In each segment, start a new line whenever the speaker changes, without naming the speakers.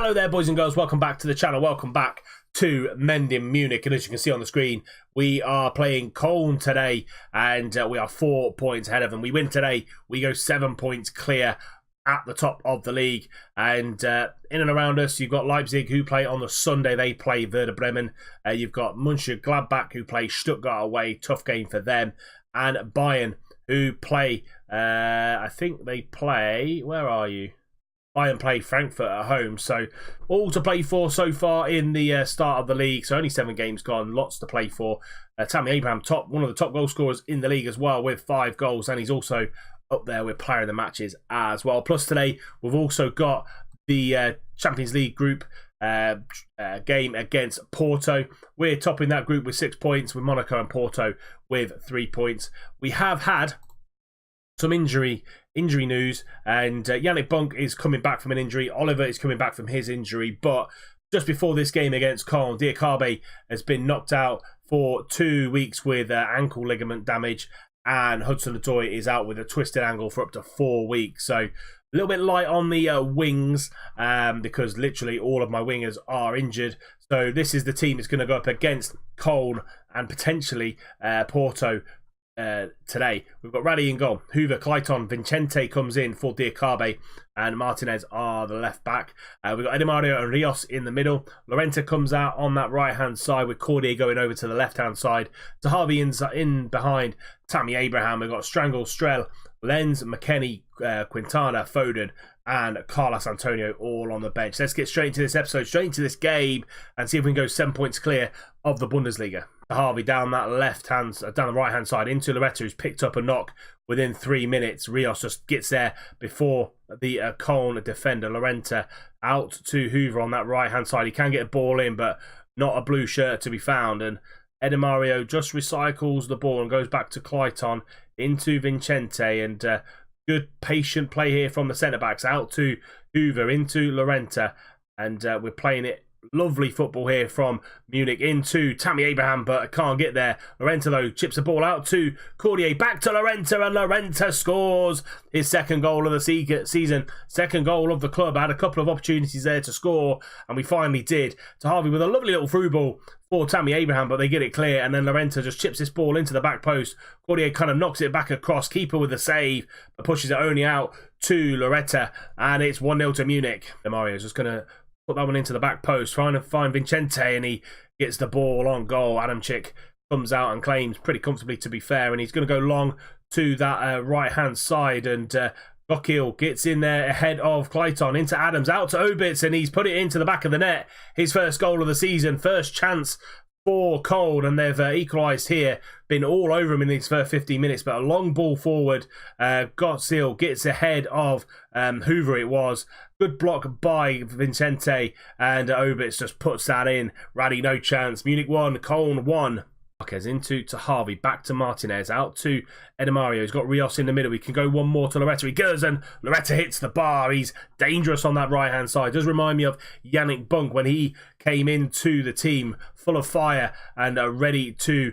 Hello there, boys and girls. Welcome back to the channel. Welcome back to Mending Munich. And as you can see on the screen, we are playing Köln today, and we are 4 points ahead of them. We win today, we go 7 points clear at the top of the league. And in and around us, you've got Leipzig, who play on the Sunday. They play Werder Bremen. You've got Mönchengladbach, who play Stuttgart away. Tough game for them. And Bayern, who play, I think they play, where are you? Bayern play Frankfurt at home, so all to play for so far in the start of the league. So only 7 games gone, lots to play for. Tammy Abraham, one of the top goal scorers in the league as well, with 5 goals, and he's also up there with player of the matches as well. Plus today we've also got the Champions League group game against Porto. We're topping that group with 6 points, with Monaco and Porto with 3 points. We have had some injury news, and Yannick Bunk is coming back from an injury. Oliver is coming back from his injury, but just before this game against Köln, Diakabe has been knocked out for 2 weeks with ankle ligament damage, and Hudson-Odoi is out with a twisted ankle for up to 4 weeks. So a little bit light on the wings, because literally all of my wingers are injured. So this is the team that's going to go up against Köln and potentially Porto today. We've got Radi in goal, Hoover, Clayton, Vicente comes in for Diakabe, and Martinez are the left back. We've got Edemario and Rios in the middle. Lorente comes out on that right hand side, with Cordier going over to the left hand side. Tahavi in behind Tammy Abraham. We've got Strangle, Strel, Lenz, McKennie, Quintana, Foden, and Carlos Antonio all on the bench. Let's get straight into this episode, straight into this game, and see if we can go 7 points clear of the Bundesliga. Harvey down that down the right hand side into Loretta, who's picked up a knock within 3 minutes. Rios just gets there before the Köln defender. Lorente out to Hoover on that right hand side. He can get a ball in, but not a blue shirt to be found. And Edemario just recycles the ball and goes back to Clayton into Vicente. And good patient play here from the centre backs, out to Hoover into Lorente, and we're playing it. Lovely football here from Munich into Tammy Abraham, but can't get there. Lorente though chips the ball out to Cordier, back to Lorente, and Lorente scores his 2nd goal of the season, 2nd goal of the club. Had a couple of opportunities there to score, and we finally did. To Harvey with a lovely little through ball for Tammy Abraham, but they get it clear, and then Lorente just chips this ball into the back post. Cordier kind of knocks it back across, keeper with a save, but pushes it only out to Lorente, and it's 1-0 to Munich. Mario's just going to put that one into the back post, trying to find Vicente, and he gets the ball on goal. Adamczyk comes out and claims pretty comfortably, to be fair, and he's going to go long to that right-hand side, and Gokil gets in there ahead of Clayton, into Adams, out to Obitz, and he's put it into the back of the net. His 1st goal of the season, 1st chance for Köln, and they've equalised here. Been all over him in these first 15 minutes, but a long ball forward. Gokil gets ahead of Hoover, it was. Good block by Vicente, and Obitz just puts that in. Radi, no chance. Munich 1, Köln 1. Marquez into Harvey, back to Martinez, out to Edemario. He's got Rios in the middle. He can go one more to Loretta. He goes, and Loretta hits the bar. He's dangerous on that right-hand side. Does remind me of Yannick Bunk when he came into the team full of fire and ready to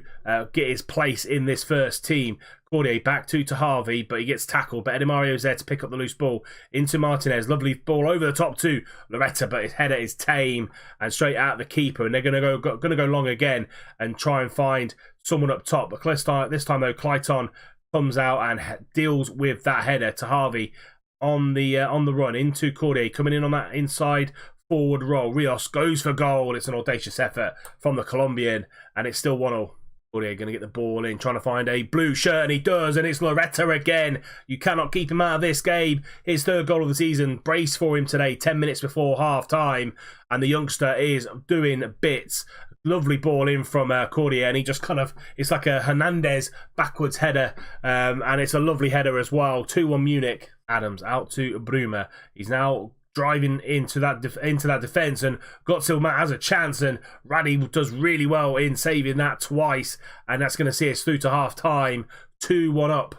get his place in this first team. Cordier back to Harvey, but he gets tackled. But Edemario's there to pick up the loose ball into Martinez. Lovely ball over the top to Loretta, but his header is tame and straight out the keeper. And they're going to go long again and try and find someone up top. But this time though, Clayton comes out and deals with that header to Harvey on the run into Cordier, coming in on that inside forward roll. Rios goes for goal. It's an audacious effort from the Colombian, and it's still 1-0. Cordier going to get the ball in, trying to find a blue shirt, and he does, and it's Loretta again. You cannot keep him out of this game. His 3rd goal of the season. Brace for him today, 10 minutes before half-time, and the youngster is doing bits. Lovely ball in from Cordier, and he just it's like a Hernandez backwards header, and it's a lovely header as well. 2-1 Munich. Adams out to Bruma. He's now driving into that defence, and Gotsilman has a chance, and Radi does really well in saving that twice, and that's going to see us through to half-time. 2-1 up.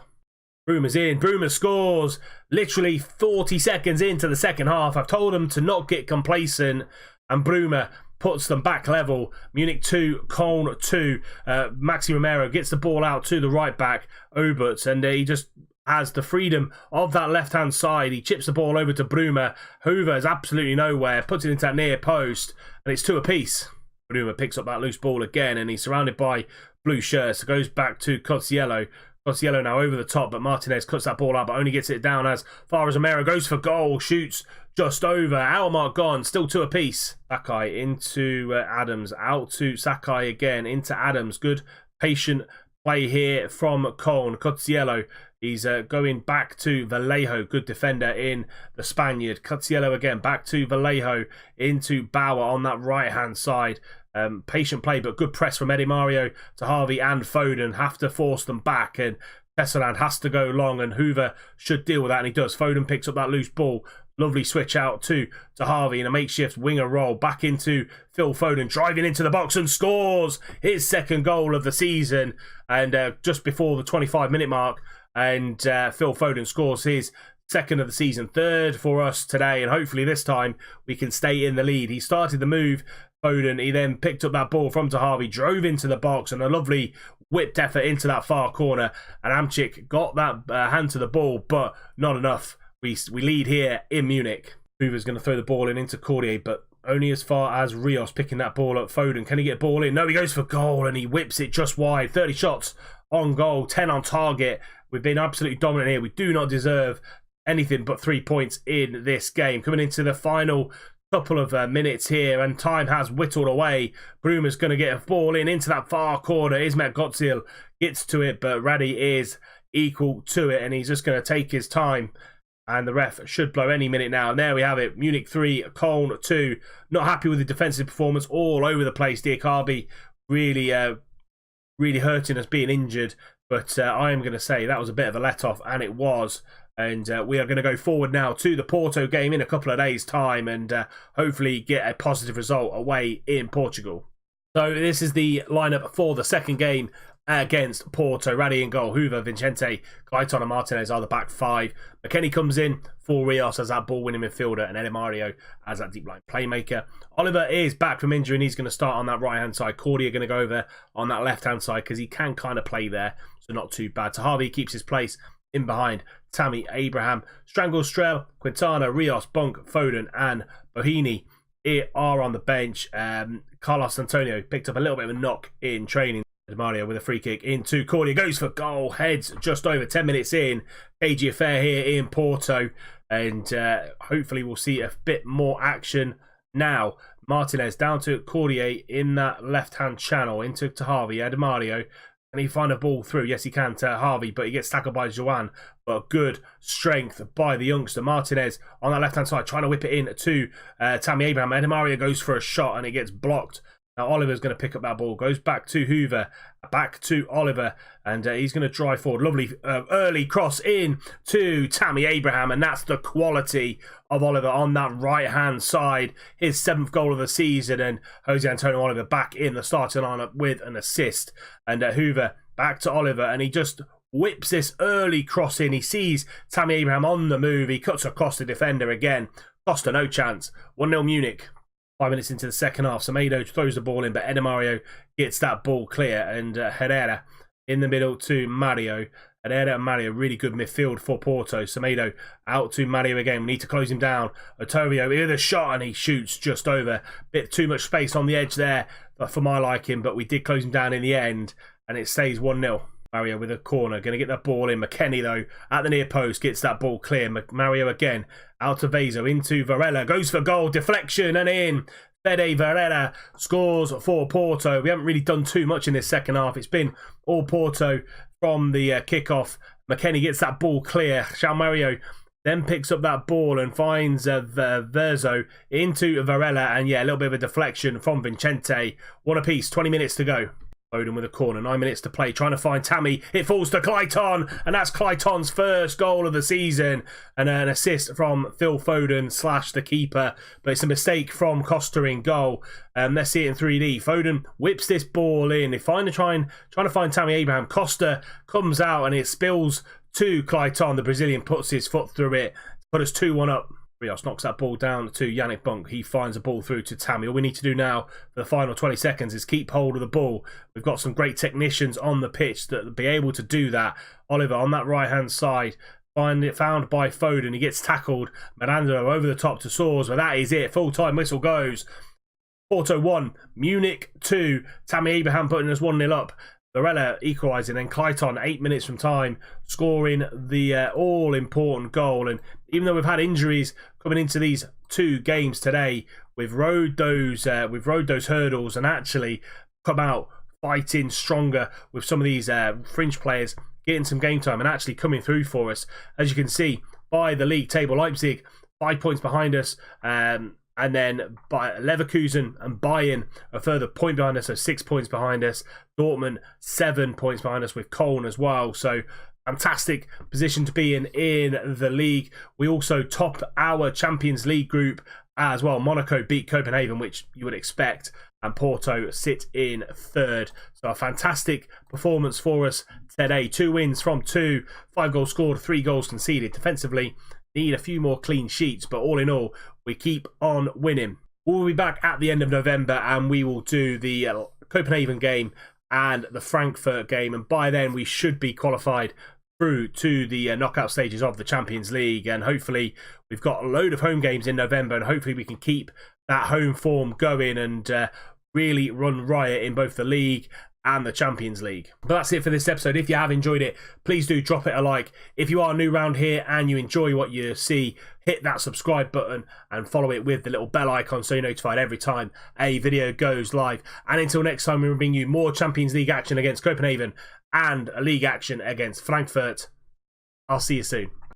Bruma's in. Bruma scores literally 40 seconds into the 2nd half. I've told him to not get complacent, and Bruma puts them back level. Munich 2, Köln 2. Maxi Romero gets the ball out to the right back, Obitz, and he just has the freedom of that left-hand side. He chips the ball over to Bruma. Hoover is absolutely nowhere, puts it into that near post, and it's 2 apiece. Bruma picks up that loose ball again, and he's surrounded by blue shirts. It goes back to Cozziello. Cozziello now over the top, but Martinez cuts that ball out, but only gets it down as far as Romero goes for goal, shoots just over. Hour mark gone, still 2 apiece. Sakai into Adams, out to Sakai again, into Adams. Good patient play here from Cone. Cozziello, he's going back to Vallejo. Good defender in the Spaniard. Cozziello again, back to Vallejo, into Bauer on that right-hand side. Patient play, but good press from Eddie Mario to Harvey and Foden. Have to force them back, and Pesseland has to go long, and Hoover should deal with that, and he does. Foden picks up that loose ball. Lovely switch out to Harvey in a makeshift winger role. Back into Phil Foden, driving into the box and scores his 2nd goal of the season. And just before the 25-minute mark, and Phil Foden scores his 2nd of the season, 3rd for us today. And hopefully this time we can stay in the lead. He started the move, Foden. He then picked up that ball from Harvey, drove into the box, and a lovely whipped effort into that far corner. And Amchik got that hand to the ball, but not enough. We lead here in Munich. Hoover's going to throw the ball into Cordier, but only as far as Rios picking that ball up. Foden, can he get a ball in? No, he goes for goal, and he whips it just wide. 30 shots on goal, 10 on target. We've been absolutely dominant here. We do not deserve anything but 3 points in this game. Coming into the final couple of minutes here, and time has whittled away. Bruma's going to get a ball into that far corner. Ismet Gotsil gets to it, but Raddy is equal to it, and he's just going to take his time. And the ref should blow any minute now. And there we have it. Munich 3, Cologne 2. Not happy with the defensive performance. All over the place. Diakabi really hurting us, being injured. But I am going to say that was a bit of a let-off. And it was. And we are going to go forward now to the Porto game in a couple of days' time. And hopefully get a positive result away in Portugal. So this is the lineup for the second game against Porto. Raddy in goal, Hoover, Vicente, Clayton and Martinez are the back 5. McKennie comes in for Rios as that ball-winning midfielder, and Eddie Mario as that deep line playmaker. Oliver is back from injury, and he's going to start on that right-hand side. Cordy are going to go over on that left-hand side because he can kind of play there, so not too bad. So Harvey keeps his place in behind Tammy Abraham. Strangle, Strel, Quintana, Rios, Bonk, Foden and Bohini are on the bench. Carlos Antonio picked up a little bit of a knock in training. Mario with a free kick into Cordia, goes for goal, heads just over 10 minutes in. Cagey affair here in Porto, and hopefully we'll see a bit more action now. Martinez down to Cordier in that left-hand channel, into to Harvey. Ed Mario, can he find a ball through? Yes, he can to Harvey, but he gets tackled by Joan. But good strength by the youngster. Martinez on that left-hand side, trying to whip it in to Tammy Abraham. Ed Mario goes for a shot, and it gets blocked. Now Oliver's going to pick up that ball, goes back to Hoover, back to Oliver, and he's going to drive forward. Lovely early cross in to Tammy Abraham, and that's the quality of Oliver on that right-hand side. His 7th goal of the season, and Jose Antonio Oliver back in the starting lineup with an assist. And Hoover back to Oliver, and he just whips this early cross in. He sees Tammy Abraham on the move. He cuts across the defender again. Costa, no chance. 1-0 Munich. 5 minutes into the second half, Semedo throws the ball in, but Edemario gets that ball clear, and Herrera in the middle to Mario. Herrera and Mario, really good midfield for Porto. Semedo out to Mario again. We need to close him down. Otorio with a shot, and he shoots just over. Bit too much space on the edge there for my liking, but we did close him down in the end, and it stays 1-0. Mario with a corner, going to get that ball in. McKennie, though, at the near post, gets that ball clear. Mario again, out to Vezo, into Varela, goes for goal, deflection, and in. Fede Varela scores for Porto. We haven't really done too much in this second half. It's been all Porto from the kickoff. McKennie gets that ball clear. João Mario then picks up that ball and finds Verzo into Varela, and yeah, a little bit of a deflection from Vicente. 1 apiece, 20 minutes to go. Foden with a corner, 9 minutes to play, trying to find Tammy. It falls to Clayton, and that's Clayton's first goal of the season, and an assist from Phil Foden / the keeper, but it's a mistake from Costa in goal. Let's see it in 3D. Foden whips this ball in. They trying to find Tammy Abraham. Costa comes out, and it spills to Clayton. The Brazilian puts his foot through it, put us 2-1 up. Rios knocks that ball down to Yannick Bunk. He finds a ball through to Tammy. All we need to do now for the final 20 seconds is keep hold of the ball. We've got some great technicians on the pitch that will be able to do that. Oliver on that right-hand side. Found by Foden. He gets tackled. Miranda over the top to Soares, but that is it. Full-time whistle goes. Porto 1, Munich 2. Tammy Abraham putting us 1-0 up. Varela equalising, then Clayton 8 minutes from time scoring the all-important goal. And even though we've had injuries coming into these 2 games today, we've rode those hurdles and actually come out fighting stronger with some of these fringe players getting some game time and actually coming through for us. As you can see by the league table, Leipzig 5 points behind us. And then by Leverkusen and Bayern a further point behind us, so 6 points behind us. Dortmund 7 points behind us with Köln as well. So fantastic position to be in the league. We also top our Champions League group as well. Monaco beat Copenhagen, which you would expect, and Porto sit in 3rd. So a fantastic performance for us today. 2 wins from 2, 5 goals scored, 3 goals conceded. Defensively, need a few more clean sheets, but all in all, we keep on winning. We'll be back at the end of November and we will do the Copenhagen game and the Frankfurt game, and by then we should be qualified through to the knockout stages of the Champions League, and hopefully we've got a load of home games in November, and hopefully we can keep that home form going and really run riot in both the league and the Champions League. But that's it for this episode. If you have enjoyed it, please do drop it a like. If you are new around here and you enjoy what you see, hit that subscribe button and follow it with the little bell icon so you're notified every time a video goes live. And until next time, we will bring you more Champions League action against Copenhagen and a league action against Frankfurt. I'll see you soon.